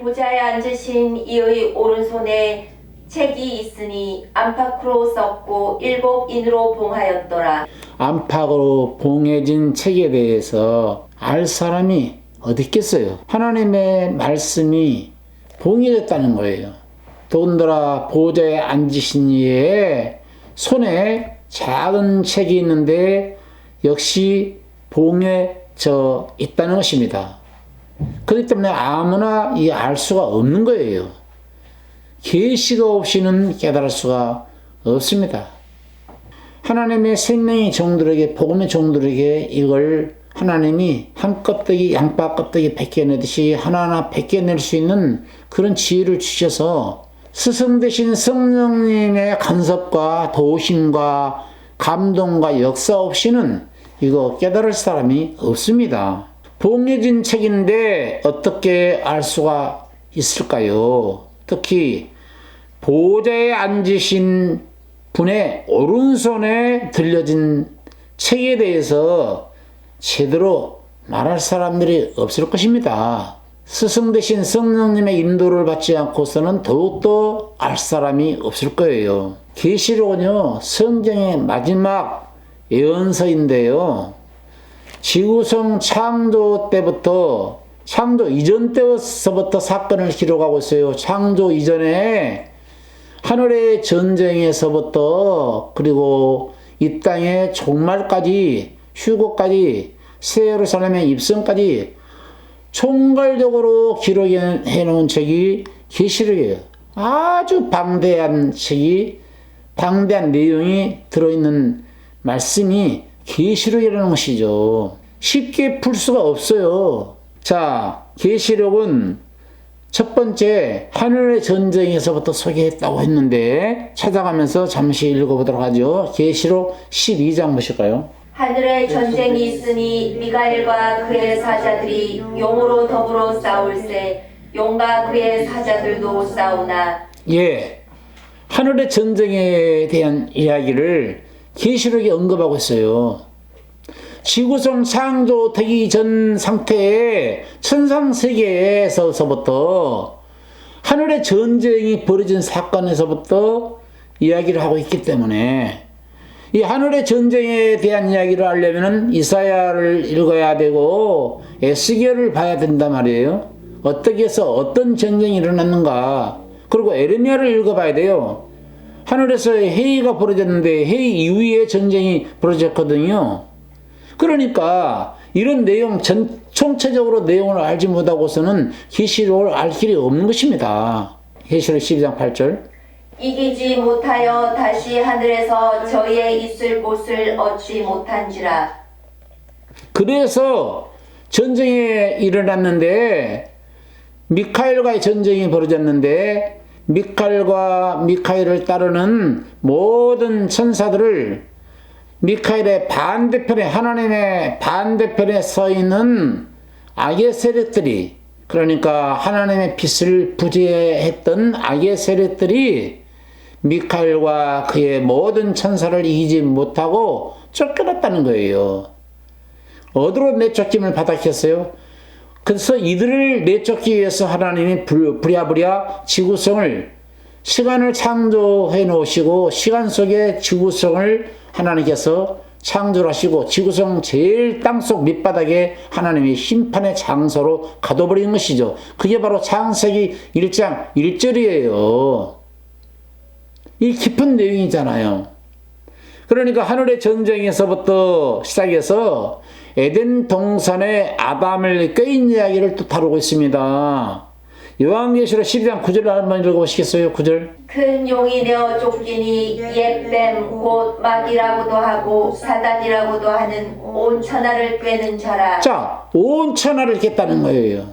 보좌에 앉으신 이의 오른손에 책이 있으니 안팎으로 썼고 7인으로 봉하였더라. 안팎으로 봉해진 책에 대해서 알 사람이 어디 있겠어요? 하나님의 말씀이 봉해졌다는 거예요. 더군다나 보좌에 앉으신 이의 손에 작은 책이 있는데 역시 봉해져 있다는 것입니다. 그렇기 때문에 아무나 이 알 수가 없는 거예요. 계시가 없이는 깨달을 수가 없습니다. 하나님의 생명의 종들에게, 복음의 종들에게 이걸 하나님이 한 껍데기, 양파 껍데기 벗겨내듯이 하나하나 벗겨낼 수 있는 그런 지혜를 주셔서 스승 되신 성령님의 간섭과 도우심과 감동과 역사 없이는 이거 깨달을 사람이 없습니다. 봉해진 책인데 어떻게 알 수가 있을까요? 특히 보좌에 앉으신 분의 오른손에 들려진 책에 대해서 제대로 말할 사람들이 없을 것입니다. 스승 되신 성령님의 인도를 받지 않고서는 더욱더 알 사람이 없을 거예요. 계시록은요, 성경의 마지막 예언서인데요. 지구성 창조 때부터, 창조 이전 때서부터 사건을 기록하고 있어요. 창조 이전에 하늘의 전쟁에서부터 그리고 이 땅의 종말까지, 휴거까지, 새 예루살렘의 입성까지 총괄적으로 기록해 놓은 책이 계시록이에요. 아주 방대한 책이, 방대한 내용이 들어있는 말씀이 계시록이라는 것이죠. 쉽게 풀 수가 없어요. 자, 계시록은 첫 번째 하늘의 전쟁에서부터 소개했다고 했는데 찾아가면서 잠시 읽어보도록 하죠. 계시록 12장 보실까요? 하늘에 전쟁이 있으니 미가엘과 그의 사자들이 용으로 더불어 싸울세 용과 그의 사자들도 싸우나. 예, 하늘의 전쟁에 대한 이야기를 계시록에 언급하고 있어요. 지구성 창조되기 전 상태의 천상세계에서부터 하늘의 전쟁이 벌어진 사건에서부터 이야기를 하고 있기 때문에 이 하늘의 전쟁에 대한 이야기를 하려면 이사야를 읽어야 되고 에스겔을 봐야 된단 말이에요. 어떻게 해서 어떤 전쟁이 일어났는가. 그리고 에레미야를 읽어봐야 돼요. 하늘에서 해이가 벌어졌는데 해이 이후에 전쟁이 벌어졌거든요. 그러니까 이런 내용, 총체적으로 내용을 알지 못하고서는 계시록을 알 길이 없는 것입니다. 계시록 12장 8절. 이기지 못하여 다시 하늘에서 저희의 있을 곳을 얻지 못한지라. 그래서 전쟁이 일어났는데 미카엘과의 전쟁이 벌어졌는데 미카엘과 미카엘을 따르는 모든 천사들을 미카엘의 반대편에, 하나님의 반대편에 서 있는 악의 세력들이, 그러니까 하나님의 빛을 부재했던 악의 세력들이 미카엘과 그의 모든 천사를 이기지 못하고 쫓겨났다는 거예요. 어디로 내쫓김을 받았겠어요? 그래서 이들을 내쫓기 위해서 하나님이 부랴부랴 지구성을, 시간을 창조해 놓으시고 시간 속에 지구성을 하나님께서 창조를 하시고 지구성 제일 땅속 밑바닥에 하나님이 심판의 장소로 가둬버린 것이죠. 그게 바로 창세기 1장 1절이에요. 이 깊은 내용이잖아요. 그러니까 하늘의 전쟁에서부터 시작해서 에덴 동산에 아담을 꾀인 이야기를 또 다루고 있습니다. 요한계시록 12장 9절을 한번 읽어보시겠어요? 9절. 큰 용이 되어 쫓기니 옛뱀 곧 마귀라고도 하고 사단이라고도 하는 온 천하를 꿰는 자라. 자, 온 천하를 깼다는 거예요.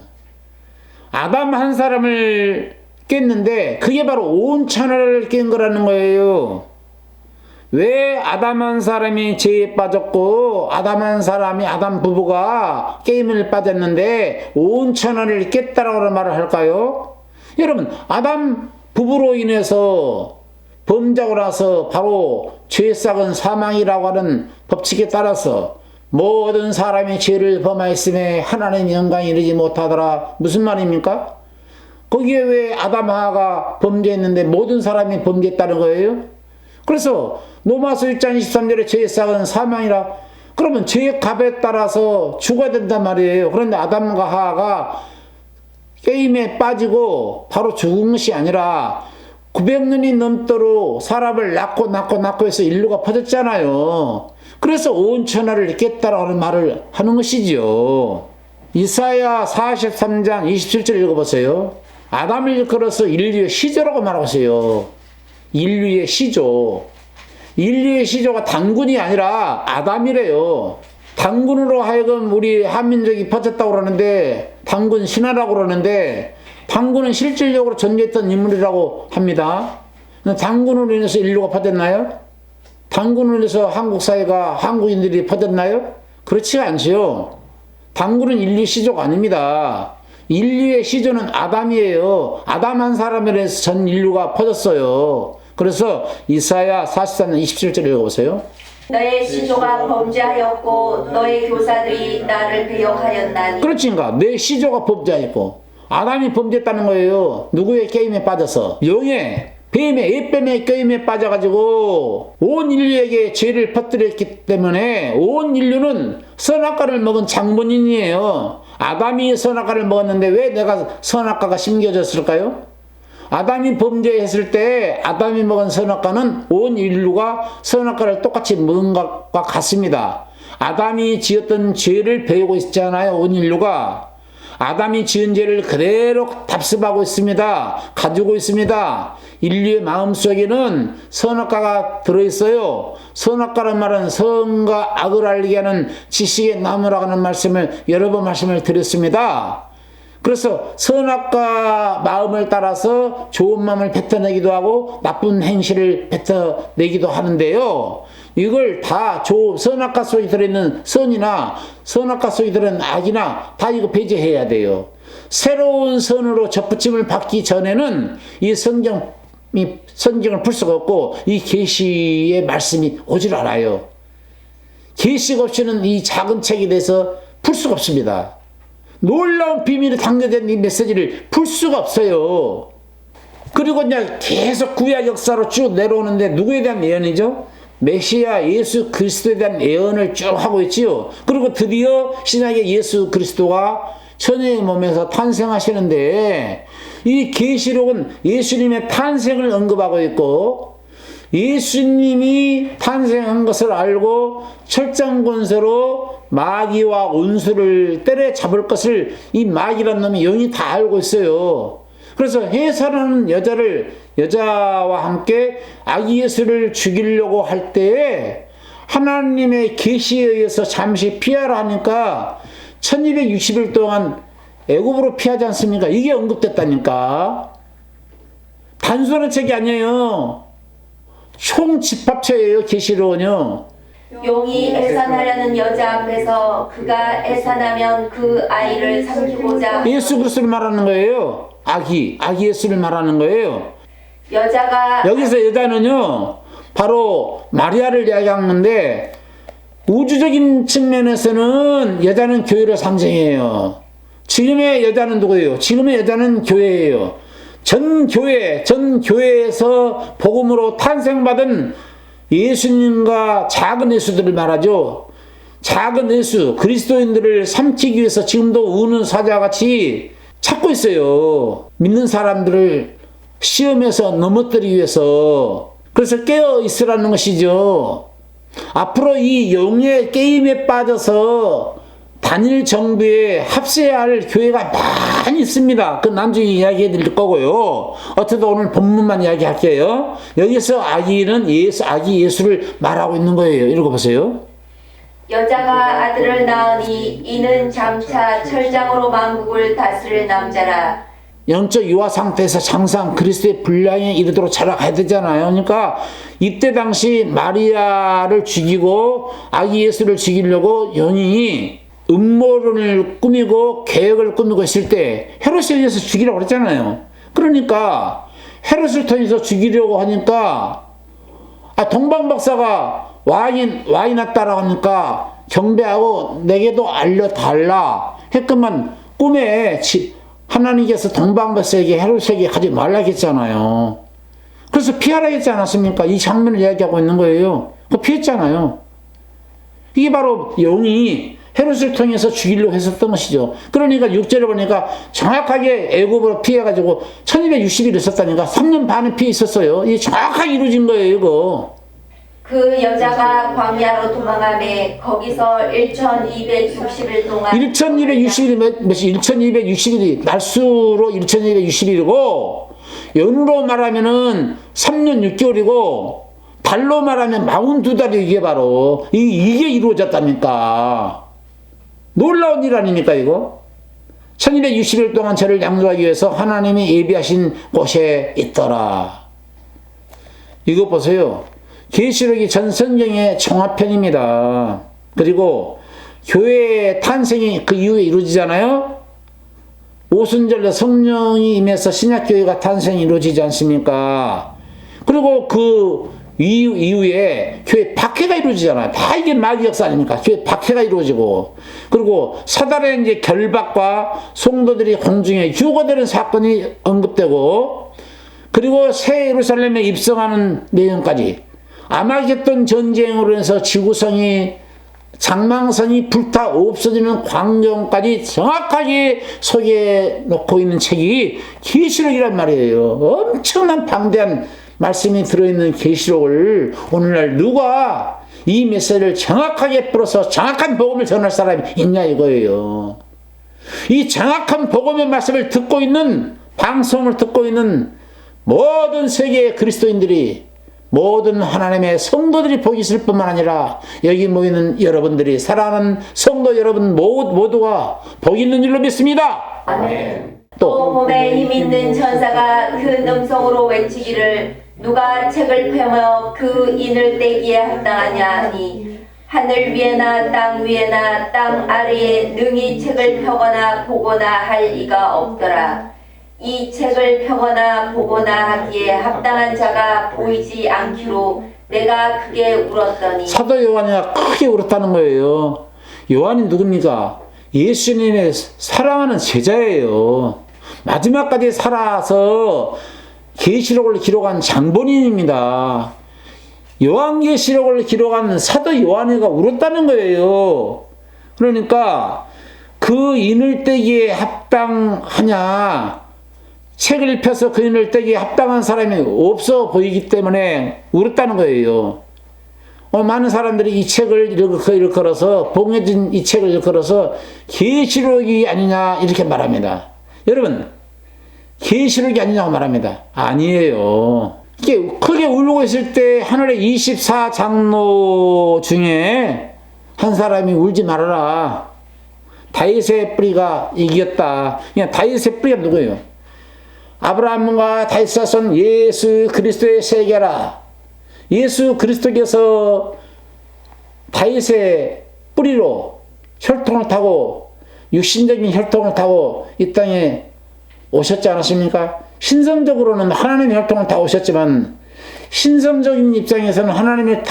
아담 한 사람을 깼는데 그게 바로 온 천하를 깬 거라는 거예요. 왜 아담 한 사람이 죄에 빠졌고 아담 부부가 게임을 빠졌는데 온 천하를 깼다라고 말을 할까요? 여러분, 아담 부부로 인해서 범죄하고 나서 바로 죄 삭은 사망이라고 하는 법칙에 따라서 모든 사람이 죄를 범하였음에 하나님의 영광에 이르지 못하더라. 무슨 말입니까? 거기에 왜 아담 하와가 범죄했는데 모든 사람이 범죄했다는 거예요? 그래서 로마서 1장 23절에 죄의 삭은 사망이라. 그러면 죄의 값에 따라서 죽어야 된단 말이에요. 그런데 아담과 하와가 게임에 빠지고 바로 죽은 것이 아니라 900년이 넘도록 사람을 낳고 해서 인류가 퍼졌잖아요. 그래서 온 천하를 깼다라는 말을 하는 것이지요. 이사야 43장 27절 읽어보세요. 아담을 일컬어서 인류의 시조라고 말하고 있어요. 인류의 시조. 인류의 시조가 단군이 아니라 아담이래요. 단군으로 하여금 우리 한민족이 퍼졌다고 그러는데, 단군 신화라고 그러는데, 단군은 실질적으로 존재했던 인물이라고 합니다. 단군으로 인해서 인류가 퍼졌나요? 단군으로 인해서 한국 사회가, 한국인들이 퍼졌나요? 그렇지가 않지요. 단군은 인류 시조가 아닙니다. 인류의 시조는 아담이에요. 아담 한 사람에 대해서 전 인류가 퍼졌어요. 그래서 이사야 43장 27절 읽어보세요. 너의 시조가 범죄하였고 너의 교사들이 나를 배역하였나니. 그렇지인가? 내 시조가 범죄하였고 아담이 범죄했다는 거예요. 누구의 게임에 빠져서? 용의, 뱀의, 옛뱀의 게임에 빠져가지고 온 인류에게 죄를 퍼뜨렸기 때문에 온 인류는 선악과를 먹은 장본인이에요. 아담이 선악과를 먹었는데 왜 내가 선악과가 심겨졌을까요? 아담이 범죄했을 때 아담이 먹은 선악과는 온 인류가 선악과를 똑같이 먹은 것과 같습니다. 아담이 지었던 죄를 배우고 있잖아요. 온 인류가. 아담이 지은 죄를 그대로 답습하고 있습니다. 가지고 있습니다. 인류의 마음속에는 선악과가 들어있어요. 선악과란 말은 선과 악을 알게 하는 지식의 나무라고 하는 말씀을 여러 번 말씀을 드렸습니다. 그래서 선악과 마음을 따라서 좋은 마음을 뱉어내기도 하고 나쁜 행실을 뱉어내기도 하는데요. 이걸 다 선악과 속에 들어있는 선이나 선악과 속에 들어있는 악이나 다 이거 배제해야 돼요. 새로운 선으로 접붙임을 받기 전에는 이 성경을 풀 수가 없고 이 계시의 말씀이 오질 않아요. 계시가 없이는 이 작은 책에 대해서 풀 수가 없습니다. 놀라운 비밀이 담겨진 이 메시지를 풀 수가 없어요. 그리고 이제 계속 구약 역사로 쭉 내려오는데 누구에 대한 예언이죠? 메시아 예수 그리스도에 대한 예언을 쭉 하고 있지요. 그리고 드디어 신약의 예수 그리스도가 천의 몸에서 탄생하시는데 이 계시록은 예수님의 탄생을 언급하고 있고 예수님이 탄생한 것을 알고 철장권세로 마귀와 원수를 때려잡을 것을 이 마귀란 놈이 영이 다 알고 있어요. 그래서 해설하는 여자와 함께 아기 예수를 죽이려고 할 때에 하나님의 계시에 의해서 잠시 피하라 하니까 1260일 동안 애굽으로 피하지 않습니까? 이게 언급됐다니까. 단순한 책이 아니에요. 총집합체예요. 계시록은요. 용이 애산하려는 여자 앞에서 그가 애산하면 그 아이를 삼키고자 예수 그리스도를 말하는 거예요. 아기 예수를 말하는 거예요. 여자가 여기서 여자는요 바로 마리아를 이야기하는데 우주적인 측면에서는 여자는 교회를 상징해요. 지금의 여자는 누구예요? 지금의 여자는 교회예요. 전 교회에서 복음으로 탄생받은 예수님과 작은 예수들을 말하죠. 작은 예수, 그리스도인들을 삼키기 위해서 지금도 우는 사자같이 찾고 있어요. 믿는 사람들을 시험에서 넘어뜨리기 위해서. 그래서 깨어 있으라는 것이죠. 앞으로 이 영의 게임에 빠져서 단일 정부에 합세해야 할 교회가 많이 있습니다. 그 나중에 이야기해 드릴 거고요. 어쨌든 오늘 본문만 이야기할게요. 여기서 아기 예수를 말하고 있는 거예요. 읽어보세요. 여자가 아들을 낳으니 이는 장차 철장으로 만국을 다스릴 남자라. 영적 유아 상태에서 항상 그리스도의 분량에 이르도록 자라가야 되잖아요. 그러니까 이때 당시 마리아를 죽이고 아기 예수를 죽이려고 영이 음모론을 꾸미고 계획을 꾸미고 있을 때 헤롯에 의해서 죽이라고 그랬잖아요. 그러니까 헤롯을 통해서 죽이려고 하니까 동방박사가 왕이 났다라고 하니까 경배하고 내게도 알려달라 했건만 꿈에 하나님께서 동방백색에게 헤롯에게 하지 말라 했잖아요. 그래서 피하라 했지 않았습니까? 이 장면을 이야기하고 있는 거예요. 그 피했잖아요. 이게 바로 영이 헤롯을 통해서 죽이려고 했었던 것이죠. 그러니까 6절에 보니까 정확하게 애굽으로 피해가지고 1260일 있었다니까 3년 반은 피해 있었어요. 이게 정확하게 이루어진 거예요, 이거. 그 여자가 광야로 도망하며 거기서 1260일 동안 1260일이 몇이 1260일이 날수로 1260일이고 연으로 말하면은 3년 6개월이고 달로 말하면 42달이 이게 바로 이게 이루어졌답니까? 놀라운 일 아닙니까 이거? 1260일 동안 저를 양조하기 위해서 하나님이 예비하신 곳에 있더라. 이거 보세요. 계시록이 전 성경의 종합편입니다. 그리고 교회의 탄생이 그 이후에 이루어지잖아요. 오순절에 성령이 임해서 신약교회가 탄생이 이루어지지 않습니까? 그리고 그 이후에 교회 박해가 이루어지잖아요. 다 이게 마귀 역사 아닙니까? 교회 박해가 이루어지고, 그리고 사단의 이제 결박과 성도들이 공중에 휴거되는 사건이 언급되고, 그리고 새 예루살렘에 입성하는 내용까지, 아마겟돈 전쟁으로 해서 지구성이 장망성이 불타 없어지는 광경까지 정확하게 소개해 놓고 있는 책이 계시록이란 말이에요. 엄청난 방대한 말씀이 들어있는 계시록을 오늘날 누가 이 메시지를 정확하게 풀어서 정확한 복음을 전할 사람이 있냐 이거예요. 이 정확한 복음의 말씀을 듣고 있는, 방송을 듣고 있는 모든 세계의 그리스도인들이, 모든 하나님의 성도들이 복이 있을 뿐만 아니라 여기 모이는 여러분들이, 사랑하는 성도 여러분 모두가 복이 있는 줄로 믿습니다. 아멘. 또 몸에 힘 있는 천사가 큰 음성으로 외치기를 누가 책을 펴며 그 인을 떼기에 합당하냐 하니 하늘 위에나 땅 위에나 땅 아래에 능히 책을 펴거나 보거나 할 이가 없더라. 이 책을 펴거나 보거나 하기에 합당한 자가 보이지 않기로 내가 크게 울었더니. 사도 요한이가 크게 울었다는 거예요. 요한이 누굽니까? 예수님의 사랑하는 제자예요. 마지막까지 살아서 계시록을 기록한 장본인입니다. 요한계시록을 기록한 사도 요한이가 울었다는 거예요. 그러니까 그 인을 떼기에 합당하냐, 책을 펴서 그 인을 떼기에 합당한 사람이 없어 보이기 때문에 울었다는 거예요. 많은 사람들이 이 책을 일컬어서, 봉해진 이 책을 일컬어서 계시록이 아니냐 이렇게 말합니다. 여러분, 계시록이 아니냐고 말합니다. 아니에요. 이게 크게 울고 있을 때 하늘의 24장로 중에 한 사람이 울지 말아라. 다윗의 뿌리가 이겼다. 그냥 다윗의 뿌리가 누구예요? 아브라함과 다윗의 자손 예수 그리스도의 세계라. 예수 그리스도께서 다윗의 뿌리로 혈통을 타고, 육신적인 혈통을 타고 이 땅에 오셨지 않았습니까? 신성적으로는 하나님의 혈통을 타고 오셨지만, 신성적인 입장에서는 하나님의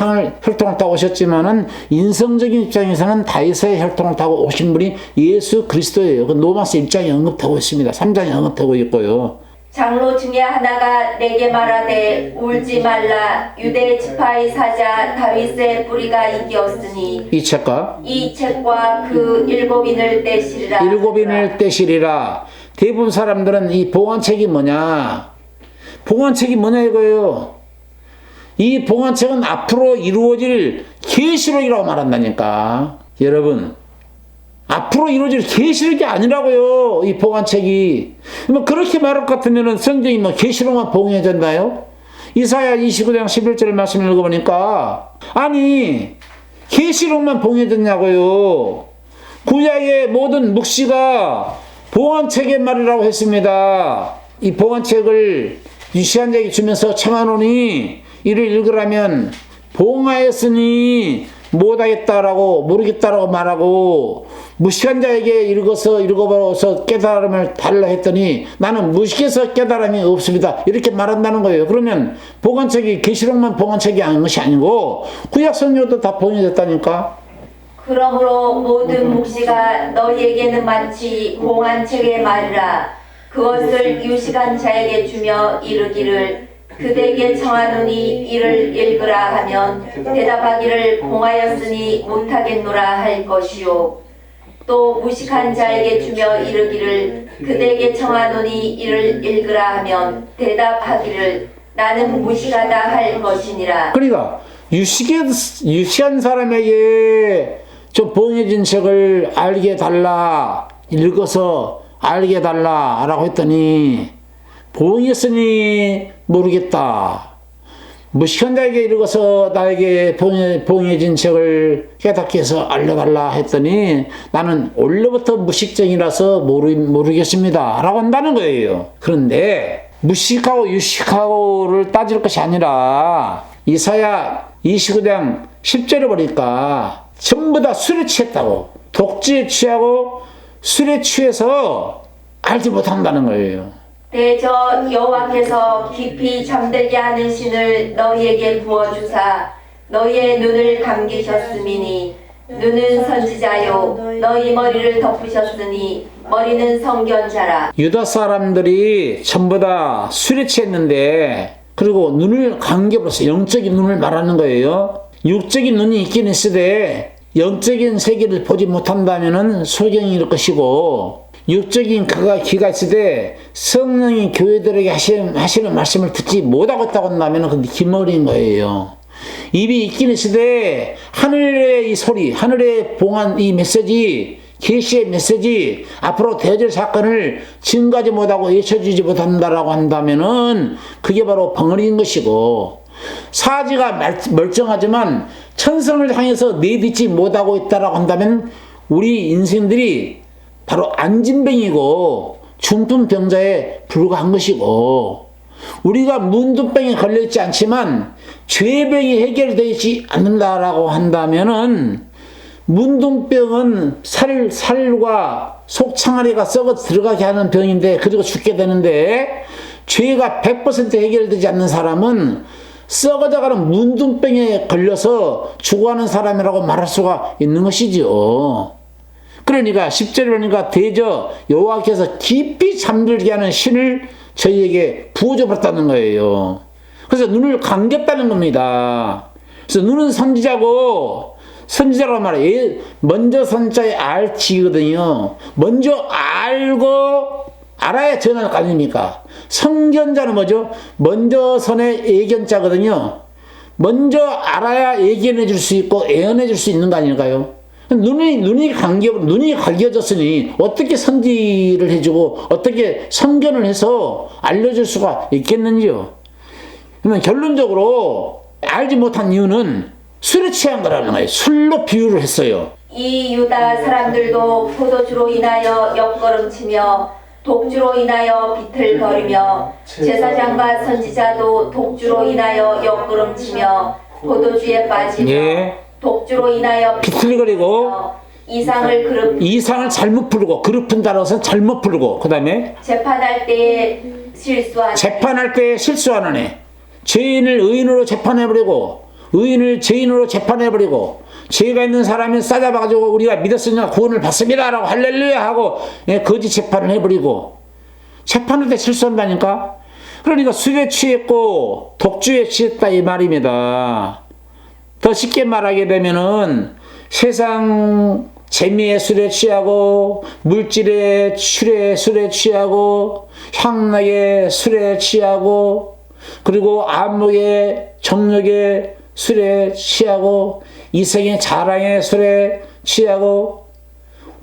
혈통을 타고 오셨지만은, 인성적인 입장에서는 다윗의 혈통을 타고 오신 분이 예수 그리스도예요. 그 로마서 1장에 언급하고 있습니다. 3장에 언급하고 있고요. 장로 중에 하나가 내게 말하되 울지 말라. 유대 지파의 사자 다윗의 뿌리가 이기었으니 이 책과 그 일곱인을 떼시리라. 일곱인을 떼시리라. 대부분 사람들은 이 봉헌책이 뭐냐, 봉헌책이 뭐냐 이거예요. 이 봉헌책은 앞으로 이루어질 계시록이라고 말한다니까. 여러분, 앞으로 이루어질 계시록이 아니라고요. 이 봉헌책이. 뭐 그렇게 말할 것 같으면은 성경이 뭐 계시록만 봉해졌나요? 이사야 29장 11절 말씀을 읽어보니까, 아니 계시록만 봉해졌냐고요. 구약의 모든 묵시가 봉헌책의 말이라고 했습니다. 이 봉헌책을 유시한 자에게 주면서 청하노니 이를 읽으라면 봉하였으니 못하겠다라고, 모르겠다라고 말하고, 무식한 자에게 읽어보서 깨달음을 달라 했더니 나는 무식해서 깨달음이 없습니다 이렇게 말한다는 거예요. 그러면 봉헌책이 계시록만 봉헌책이 아닌 것이 아니고 구약 성경도 다 봉해졌다니까. 그러므로 모든 묵시가 너희에게는 마치 봉헌책의 말이라. 그것을 유식한 자에게 주며 이르기를 그대에게 청하노니 이를 읽으라 하면 대답하기를 공하였으니 못하겠노라 할 것이요 또 무식한 자에게 주며 이르기를 그대에게 청하노니 이를 읽으라 하면 대답하기를 나는 무식하다 할 것이니라. 그러니까 유식한 사람에게 좀 봉해진 책을 알게 달라, 읽어서 알게 달라라고 했더니 봉했으니 모르겠다. 무식한 자에게 읽어서 나에게 봉해진 책을 깨닫게 해서 알려달라 했더니 나는 원래부터 무식쟁이라서 모르겠습니다 라고 한다는 거예요. 그런데 무식하고 유식하고를 따질 것이 아니라 이사야 29장 10절에 보니까 전부 다 술에 취했다고, 독주에 취하고 술에 취해서 알지 못한다는 거예요. 대저 여호와께서 깊이 잠들게 하는 신을 너희에게 부어주사 너희의 눈을 감기셨음이니 눈은 선지자요 너희 머리를 덮으셨으니 머리는 성견자라. 유다 사람들이 전부 다 술에 취했는데 그리고 눈을 감겨버렸어요. 영적인 눈을 말하는 거예요. 육적인 눈이 있긴 있으되 영적인 세계를 보지 못한다면 소경일 것이고 육적인 귀가 있으되 성령이 교회들에게 하시는 말씀을 듣지 못하고 있다고 한다면 그게 기머리인 거예요. 입이 있긴 있으되 하늘의 이 소리, 하늘의 봉한 이 메시지, 계시의 메시지, 앞으로 되어질 사건을 증가하지 못하고 외쳐주지 못한다라고 한다면은 그게 바로 벙어리인 것이고, 사지가 멀쩡하지만 천성을 향해서 내딛지 못하고 있다라고 한다면 우리 인생들이 바로 안진병이고 중풍병자에 불과한 것이고, 우리가 문둥병에 걸려있지 않지만 죄병이 해결되지 않는다라고 한다면은 문둥병은 살과 속창아리가 썩어 들어가게 하는 병인데 그리고 죽게 되는데, 죄가 100% 해결되지 않는 사람은 썩어져가는 문둥병에 걸려서 죽어가는 사람이라고 말할 수가 있는 것이죠. 그러니까 10절에 보니까 대저 여호와께서 깊이 잠들게 하는 신을 저희에게 부어줘 버렸다는 거예요. 그래서 눈을 감겼다는 겁니다. 그래서 눈은 선지자라고 말해요. 먼저 선자의 알지거든요. 먼저 알아야 전할 거 아닙니까? 성견자는 뭐죠? 먼저 선의 예견자거든요. 먼저 알아야 예견해 줄 수 있고 예언해 줄 수 있는 거 아닐까요? 눈이 갈겨졌으니 어떻게 선지를 해주고 어떻게 선견을 해서 알려줄 수가 있겠는지요? 그러면 결론적으로 알지 못한 이유는 술에 취한 거라는 거예요. 술로 비유를 했어요. 이 유다 사람들도 포도주로 인하여 옆걸음치며 독주로 인하여 비틀거리며 제사장과 선지자도 독주로 인하여 옆걸음치며 포도주에 빠지며 독주로 인하여 비틀거리고 이상을 잘못 부르고, 그룹은 따라서 잘못 부르고, 그 다음에 재판할 때에 실수하는 애, 죄인을 의인으로 재판해버리고 의인을 죄인으로 재판해버리고, 죄가 있는 사람이 싸잡아가지고 우리가 믿었으니까 구원을 받습니다 라고 할렐루야 하고 거짓 재판을 해버리고, 재판할 때 실수한다니까. 그러니까 술에 취했고 독주에 취했다 이 말입니다. 더 쉽게 말하게 되면은 세상 재미의 술에 취하고, 물질의 술에 취하고, 향락의 술에 취하고, 그리고 안목의 정력의 술에 취하고, 이생의 자랑의 술에 취하고,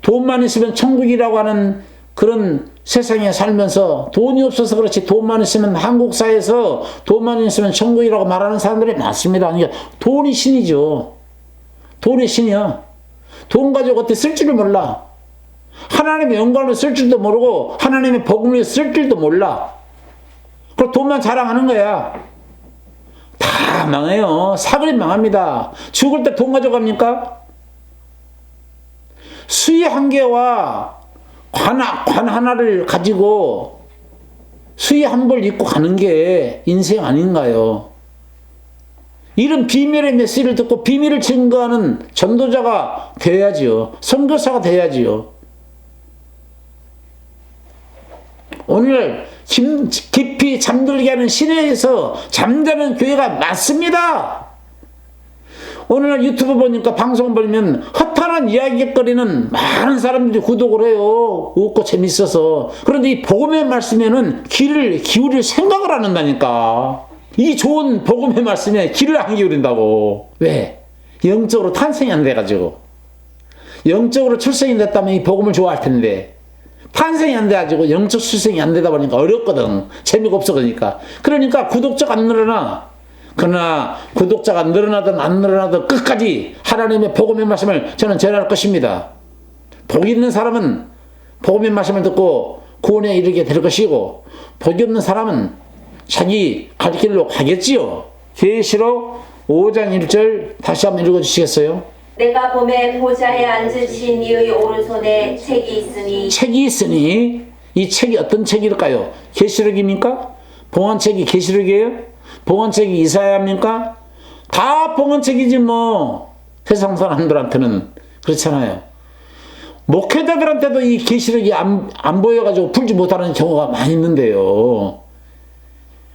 돈만 있으면 천국이라고 하는 그런 세상에 살면서, 돈이 없어서 그렇지 돈만 있으면 한국 사회에서 돈만 있으면 천국이라고 말하는 사람들이 많습니다. 그러니까 돈이 신이죠. 돈이 신이야. 돈 가지고 어떻게 쓸 줄을 몰라. 하나님의 영광을 쓸 줄도 모르고 하나님의 복음을 쓸 줄도 몰라. 그럼 돈만 자랑하는 거야. 다 망해요. 사그리 망합니다. 죽을 때 돈 가져갑니까? 수의 한 개와 관 하나를 가지고 수의 한 벌 입고 가는 게 인생 아닌가요? 이런 비밀의 메시지를 듣고 비밀을 증거하는 전도자가 되어야지요. 선교사가 되어야지요. 오늘 깊이 잠들게 하는 시내에서 잠자는 교회가 많습니다. 오늘 유튜브 보니까 방송 보면 허탄한 이야기거리는 많은 사람들이 구독을 해요. 웃고 재밌어서. 그런데 이 복음의 말씀에는 귀를 기울일 생각을 안 한다니까. 이 좋은 복음의 말씀에 귀를 안 기울인다고. 왜? 영적으로 탄생이 안 돼가지고. 영적으로 출생이 됐다면 이 복음을 좋아할 텐데 탄생이 안 돼가지고 영적 출생이 안 되다 보니까 어렵거든. 재미가 없어 그러니까 구독자가 안 늘어나. 그러나 구독자가 늘어나든 안 늘어나든 끝까지 하나님의 복음의 말씀을 저는 전할 것입니다. 복 있는 사람은 복음의 말씀을 듣고 구원에 이르게 될 것이고, 복이 없는 사람은 자기 갈 길로 가겠지요. 계시록 5장 1절 다시 한번 읽어주시겠어요? 내가 봄에 보좌에 앉으신 이의 오른손에 책이 있으니 이 책이 어떤 책일까요? 계시록입니까? 봉헌책이 계시록이에요? 봉헌책이 이사야입니까? 다 봉헌책이지 뭐. 세상 사람들한테는 그렇잖아요. 목회자들한테도 이 계시록이 안 보여가지고 풀지 못하는 경우가 많이 있는데요.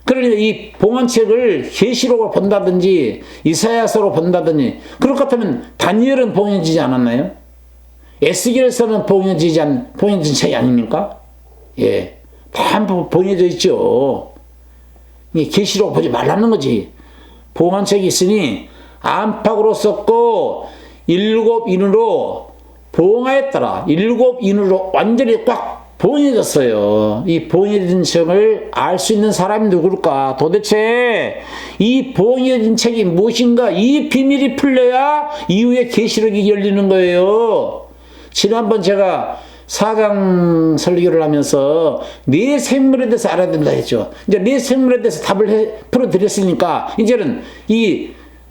그러니까 이 봉헌책을 계시록으로 본다든지 이사야서로 본다든지 그럴 것 같으면 다니엘은 봉헌지지 않았나요? 에스겔서는 봉헌진 책이 아닙니까? 예, 다 봉헌져 있죠. 계시록 보지 말라는 거지. 봉헌책이 있으니 안팎으로 썼고 7인으로 봉하였더라. 7인으로 완전히 꽉 봉해졌어요. 이 봉해진 책을 알 수 있는 사람이 누굴까? 도대체 이 봉해진 책이 무엇인가? 이 비밀이 풀려야 이후에 계시록이 열리는 거예요. 지난번 제가 4장 설교를 하면서 네 생물에 대해서 알아야 된다 했죠. 이제 네 생물에 대해서 답을 풀어드렸으니까 이제는 이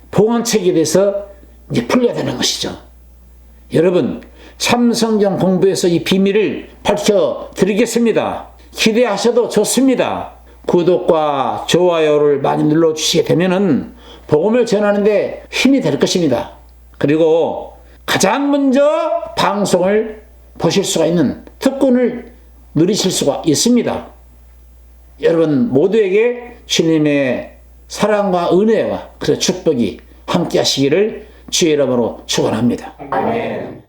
봉헌책에 대해서 이제 풀려야 되는 것이죠. 여러분, 참 성경 공부해서 이 비밀을 밝혀드리겠습니다. 기대하셔도 좋습니다. 구독과 좋아요를 많이 눌러주시게 되면은 복음을 전하는데 힘이 될 것입니다. 그리고 가장 먼저 방송을 보실 수가 있는 특권을 누리실 수가 있습니다. 여러분 모두에게 주님의 사랑과 은혜와 그 축복이 함께 하시기를 주의 이름으로 축원합니다. 아멘.